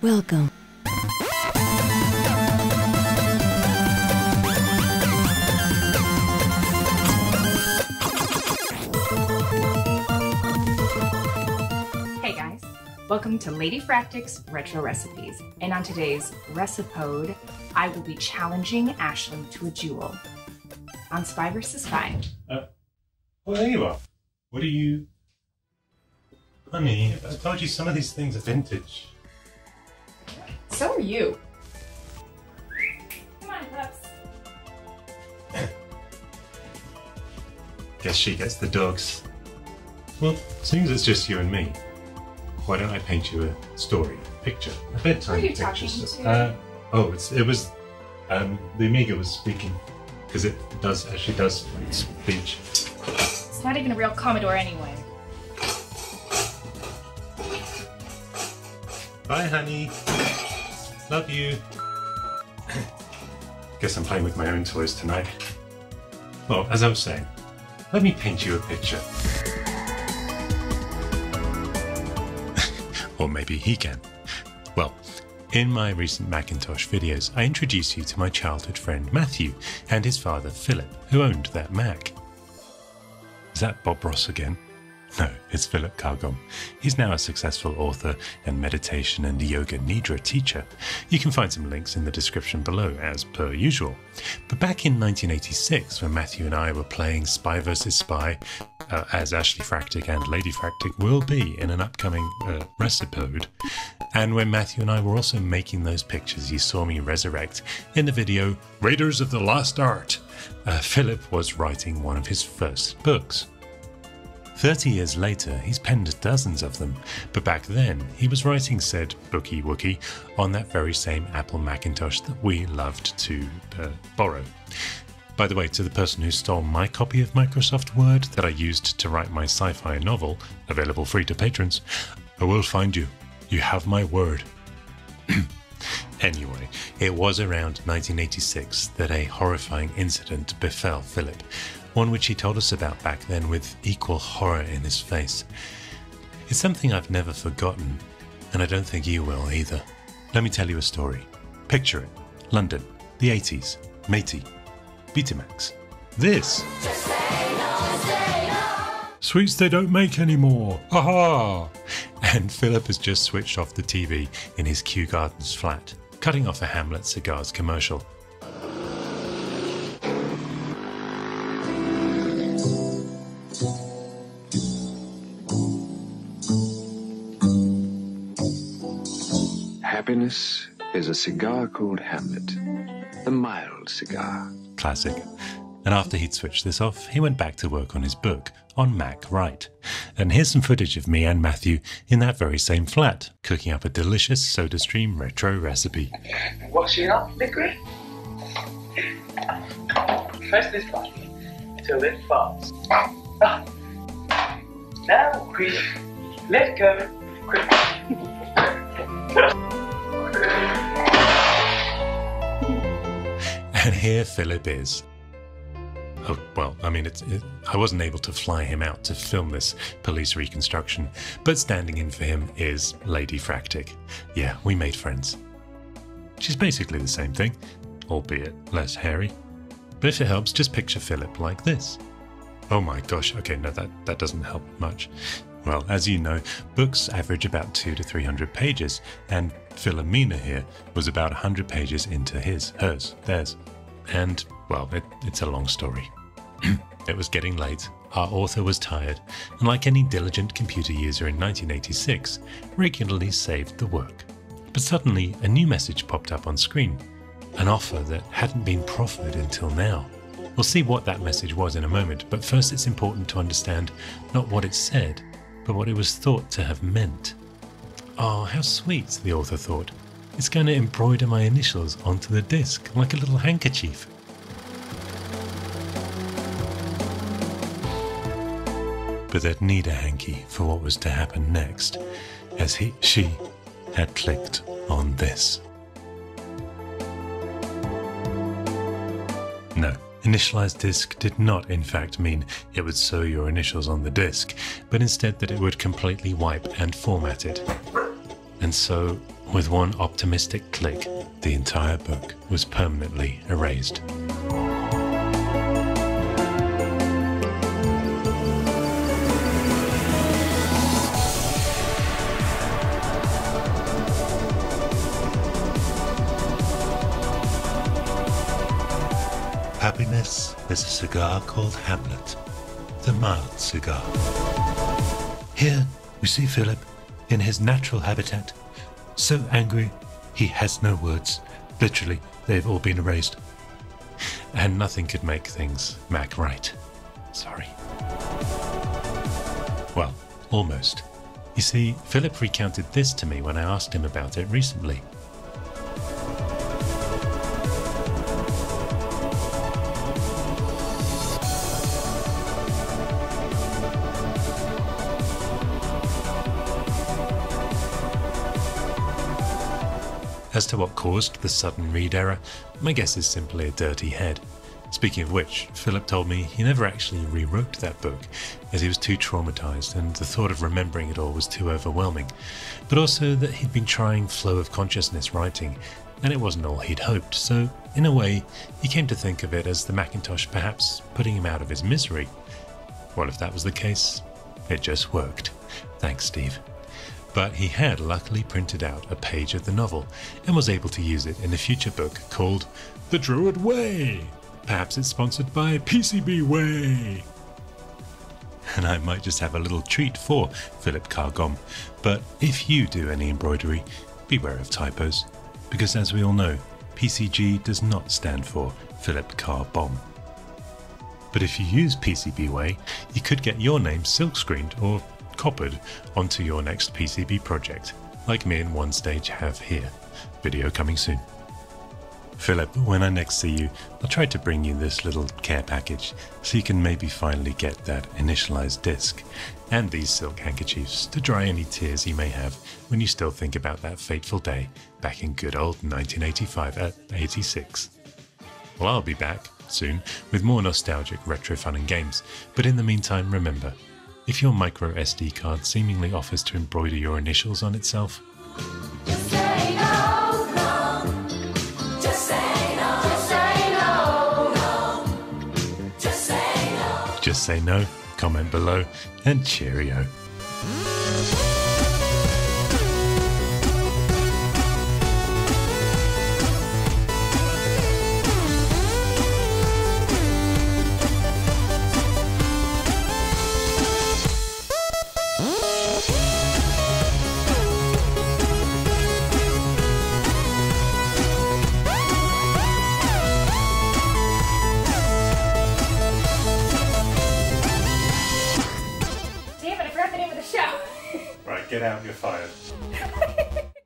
Welcome. Hey guys, welcome to Lady Fractic's Retro Recipes, and on today's Recipode, I will be challenging Ashley to a duel on Spy vs. Spy. Well, there you are. What are you... Honey, I told you some of these things are vintage. So are you. Come on, pups. Guess she gets the dogs. Well, seems it's just you and me. Why don't I paint you a story, a picture, a bedtime Who are you picture? talking to? The Amiga was speaking, because it actually does speech. It's not even a real Commodore anyway. Bye, honey. Love you. Guess I'm playing with my own toys tonight. Well, as I was saying, let me paint you a picture. Or maybe he can. Well, in my recent Macintosh videos, I introduced you to my childhood friend Matthew and his father Philip, who owned that Mac. Is that Bob Ross again? No, it's Philip Cargom. He's now a successful author and meditation and yoga nidra teacher. You can find some links in the description below, as per usual. But back in 1986, when Matthew and I were playing Spy vs. Spy, as Ashley Fractic and Lady Fractic will be in an upcoming Recipode, and when Matthew and I were also making those pictures you saw me resurrect in the video Raiders of the Lost Art, Philip was writing one of his first books. 30 years later, he's penned dozens of them, but back then he was writing said Bookie Wookie on that very same Apple Macintosh that we loved to borrow. By the way, to the person who stole my copy of Microsoft Word that I used to write my sci-fi novel, available free to patrons, I will find you. You have my word. Anyway, it was around 1986 that a horrifying incident befell Philip, one which he told us about back then with equal horror in his face. It's something I've never forgotten, and I don't think you will either. Let me tell you a story. Picture it. London, the 80s, Matey, Betamax. This. Sweets they don't make anymore. Aha! And Philip has just switched off the TV in his Kew Gardens flat, cutting off a Hamlet Cigars commercial. Happiness is a cigar called Hamlet, the mild cigar. Classic. And after he'd switched this off, he went back to work on his book, On Mac Right. And here's some footage of me and Matthew in that very same flat, cooking up a delicious SodaStream retro recipe. Washing up liquid. Press this button till it falls. Now quick, let go, quick. And here Philip is. Oh, well, I mean, I wasn't able to fly him out to film this police reconstruction, but standing in for him is Lady Fractic. Yeah, we made friends. She's basically the same thing, albeit less hairy. But if it helps, just picture Philip like this. Oh my gosh, okay, no, that doesn't help much. Well, as you know, books average about 200 to 300 pages, and Philomena here was about 100 pages into hers, theirs. And, well, it's a long story. It was getting late, our author was tired, and like any diligent computer user in 1986, regularly saved the work. But suddenly, a new message popped up on screen, an offer that hadn't been proffered until now. We'll see what that message was in a moment, but first it's important to understand not what it said, but what it was thought to have meant. Oh, how sweet, the author thought. It's going to embroider my initials onto the disc, like a little handkerchief. But they'd need a hanky for what was to happen next, as she had clicked on this. No, initialized disk did not in fact mean it would sew your initials on the disk, but instead that it would completely wipe and format it. And so, With one optimistic click, the entire book was permanently erased. Happiness is a cigar called Hamlet, the mild cigar. Here we see Philip in his natural habitat, so angry he has no words. Literally, they've all been erased. And nothing could make things Mac right. Sorry. Well, almost. You see, Philip recounted this to me when I asked him about it recently. As to what caused the sudden read error, my guess is simply a dirty head. Speaking of which, Philip told me he never actually rewrote that book, as he was too traumatized and the thought of remembering it all was too overwhelming, but also that he'd been trying flow of consciousness writing, and it wasn't all he'd hoped, so in a way, he came to think of it as the Macintosh perhaps putting him out of his misery. Well, if that was the case, it just worked. Thanks, Steve. But he had luckily printed out a page of the novel and was able to use it in a future book called The Druid Way. Perhaps it's sponsored by PCB Way. And I might just have a little treat for Philip Carr-Gomm. But if you do any embroidery, beware of typos, because as we all know, PCG does not stand for Philip Carr-Bomb. But if you use PCB Way, you could get your name silkscreened or coppered onto your next PCB project, like me and One Stage have here. Video coming soon. Philip, when I next see you, I'll try to bring you this little care package so you can maybe finally get that initialized disc and these silk handkerchiefs to dry any tears you may have when you still think about that fateful day back in good old 1985 86. Well, I'll be back soon with more nostalgic retro fun and games, but in the meantime, remember, if your micro SD card seemingly offers to embroider your initials on itself, just say no, no. Just say no. Just say no, no. Just say no. just say no, comment below, and cheerio. Damn it, I forgot the name of the show. Right, get out, you're fired.